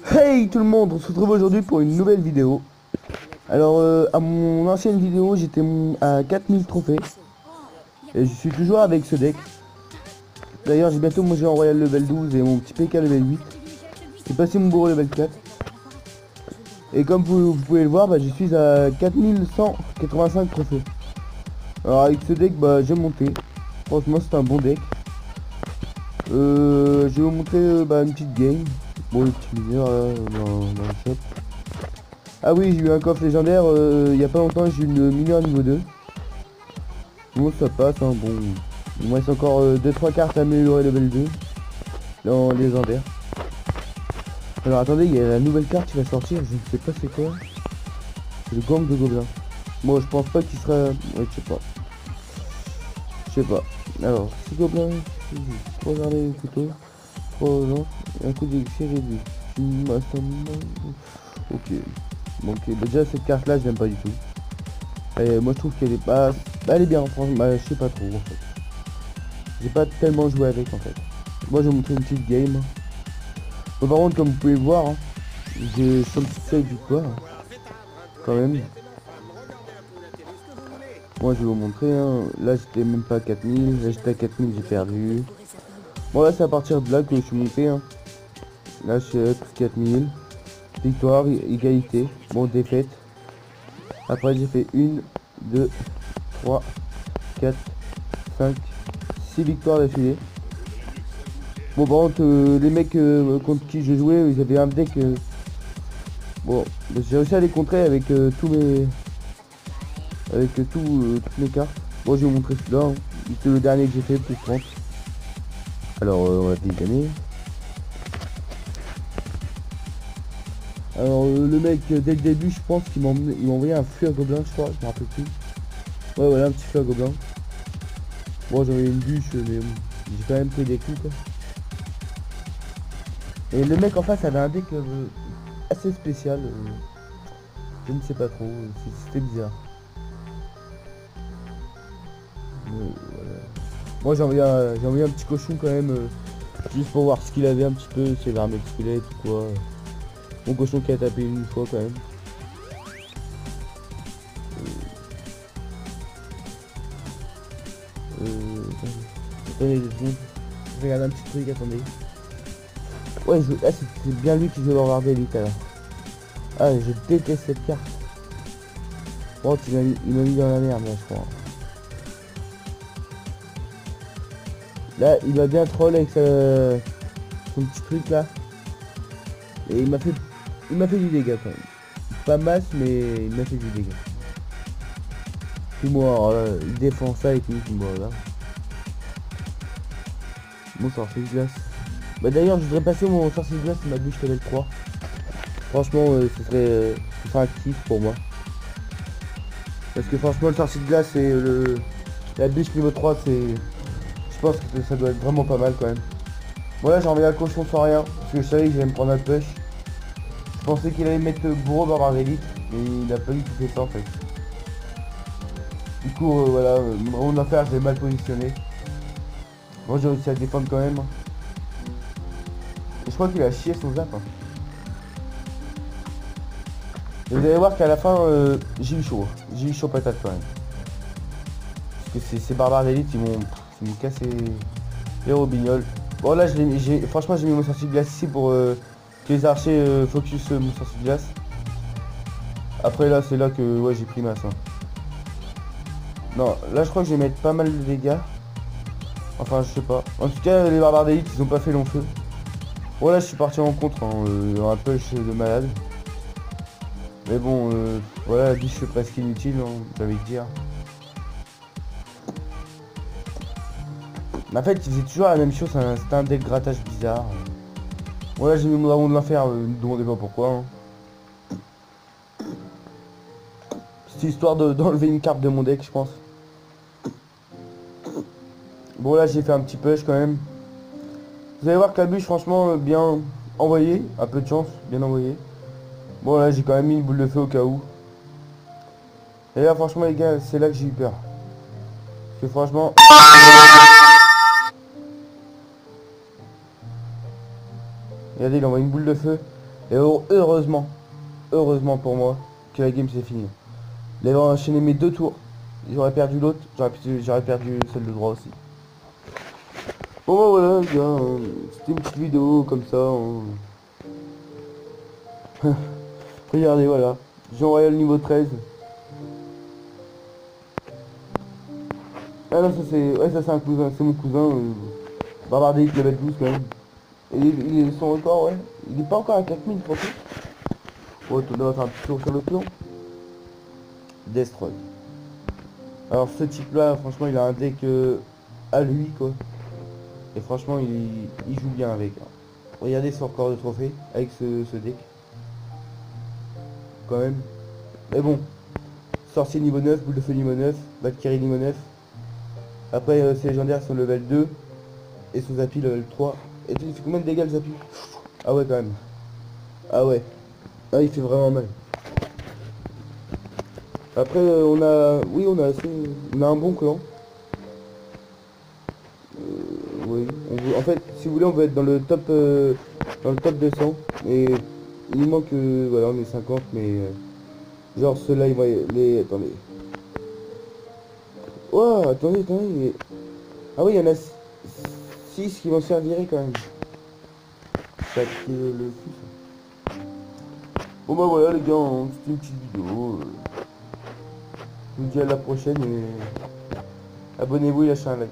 Hey tout le monde, on se retrouve aujourd'hui pour une nouvelle vidéo. Alors à mon ancienne vidéo j'étais à 4000 trophées. Et je suis toujours avec ce deck. D'ailleurs j'ai bientôt mon géant royal level 12 et mon petit PK level 8. J'ai passé mon bourreau level 4. Et comme vous pouvez le voir, je suis à 4185 trophées. Alors avec ce deck j'ai monté. Franchement c'est un bon deck. Je vais vous montrer une petite game. Bon le petit mineur là dans le shop. Ah oui, j'ai eu un coffre légendaire il y a pas longtemps, j'ai eu une mineur niveau 2. Bon, ça passe, hein, bon. Il me reste encore 2-3 cartes à améliorer level 2 dans légendaire. Alors attendez, il y a la nouvelle carte qui va sortir, je ne sais pas c'est quoi. C'est le gang de gobelins. Bon, je pense pas qu'il sera... Ouais, je sais pas. Je sais pas. Alors, 6 gobelins, 3 jardins de couteau, 3 lance, et un coup d'élixir réduit. Ok. Bon, ok, déjà cette carte là, je l'aime pas du tout. Et moi je trouve qu'elle est pas... elle est bien, franchement, je sais pas trop en fait. J'ai pas tellement joué avec en fait. Moi je vais vous montrer une petite game. Bon, par contre comme vous pouvez le voir, hein, j'ai 67 victoires. Quand même. Moi je vais vous montrer, hein. Là j'étais même pas à 4000, là j'étais à 4000, j'ai perdu. Bon là c'est à partir de là que je suis monté, hein. Là je suis à plus 4000. Victoire, égalité, bon défaite. Après j'ai fait 1, 2, 3, 4, 5, 6 victoires d'affilée. Bon par contre les mecs contre qui je jouais, ils avaient un deck bon, j'ai réussi à les contrer avec tous mes toutes mes cartes. Bon je vais vous montrer celui-là, hein. C'est le dernier que j'ai fait, plus 30. Alors on va dégainer. Alors le mec dès le début je pense qu'il m'a envoyé un flux à gobelin, je crois, je me rappelle plus. Ouais voilà, un petit flux à gobelin. Bon j'avais une bûche mais bon, j'ai quand même pris des coups quoi. Et le mec en face avait un deck assez spécial. Je ne sais pas trop, c'était bizarre. Voilà. Moi j'ai envoyé un petit cochon quand même, juste pour voir ce qu'il avait un petit peu, ses armes de squelette ou quoi. Mon cochon qui a tapé une fois quand même. Attendez 2 secondes. Je regarde un petit truc, attendez. Ouais, ah, c'est bien lui qui joue dans War d'élite alors. Ah, je déteste cette carte. Bon, il m'a mis dans la merde là, je crois. Là, il va bien troll avec son petit truc là. Et il m'a fait du dégât quand même. Pas masse, mais il m'a fait du dégât. Puis moi, alors là, il défend ça et tout, moi là. Mon sorcier de glace. Bah d'ailleurs, je voudrais passer mon sorcier de glace et ma bûche level 3. Franchement, ce serait un kiff pour moi. Parce que franchement, le sorcier de glace et la bûche niveau 3, c'est... Je pense que ça doit être vraiment pas mal quand même. Bon là, j'ai envoyé un cochon sans rien. Parce que je savais que j'allais me prendre un push. Je pensais qu'il allait mettre bourreau barbare d'élite. Mais il a pas du tout fait ça en fait. Du coup, voilà, mon affaire, je l'ai mal positionné. Moi, j'ai réussi à défendre quand même. Et je crois qu'il a chié son zap. Hein. Et vous allez voir qu'à la fin, j'ai eu chaud. J'ai eu chaud patate quand même. Parce que ces barbares d'élite, ils m'ont cassé les robignoles. Bon là, franchement, j'ai mis mon sorcier de glace ici pour que les archers focus mon sorcier de glace. Après là, c'est là que ouais, j'ai pris masse. Hein. Non, là, je crois que je vais mettre pas mal de dégâts. Enfin, je sais pas. En tout cas, les barbares d'élite, ils ont pas fait long feu. Bon là, je suis parti en contre, hein, un push de malade. Mais bon, voilà, la biche c'est presque inutile, hein, j'ai envie de dire. Mais en fait, il faisait toujours la même chose, c'était un deck grattage bizarre. Voilà, j'ai mis mon dragon de l'enfer, ne me demandez pas pourquoi. Hein. C'est histoire d'enlever une carte de mon deck, je pense. Bon, là, j'ai fait un petit push quand même. Vous allez voir que la bûche, franchement, bien envoyée. Un peu de chance, bien envoyée. Bon, là, j'ai quand même mis une boule de feu au cas où. Et là, franchement, les gars, c'est là que j'ai eu peur. Parce que franchement... Regardez, il envoie une boule de feu. Et heureusement pour moi, que la game c'est fini. Il avait enchaîné mes 2 tours. J'aurais perdu l'autre, j'aurais perdu celle de droit aussi. Bon bah voilà les gars, c'était une petite vidéo comme ça. Regardez voilà. Jean Royal niveau 13. Ah non ça c'est. Ouais ça c'est un cousin, c'est mon cousin. Barbare d'élite level 12 quand même. Et son record ouais. Il est pas encore à 4000 franchement. Bon on doit faire un petit tour sur le plan. Destroy. Alors ce type là franchement il a un deck à lui quoi. Et franchement il joue bien avec. Regardez son record de trophée avec ce deck. Quand même. Mais bon. Sorcier niveau 9, boule de feu niveau 9, Valkyrie niveau 9. Après ses légendaires sont level 2. Et son Zapi level 3. Et tu fais combien de dégâts le Zapi? Ah ouais quand même. Ah ouais. Ah il fait vraiment mal. Après on a. Oui on a assez. On a un bon clan. Oui. En fait si vous voulez on veut être dans le top 200. Et il nous manque voilà on est 50 mais genre ceux-là ils vont les. Attendez. Oh attendez. Ah oui il y en a 6 qui vont se faire virer quand même. Ça qui est le fou ça. Bon bah voilà les gars, c'était une petite vidéo. Je vous dis à la prochaine et abonnez-vous et lâchez un like.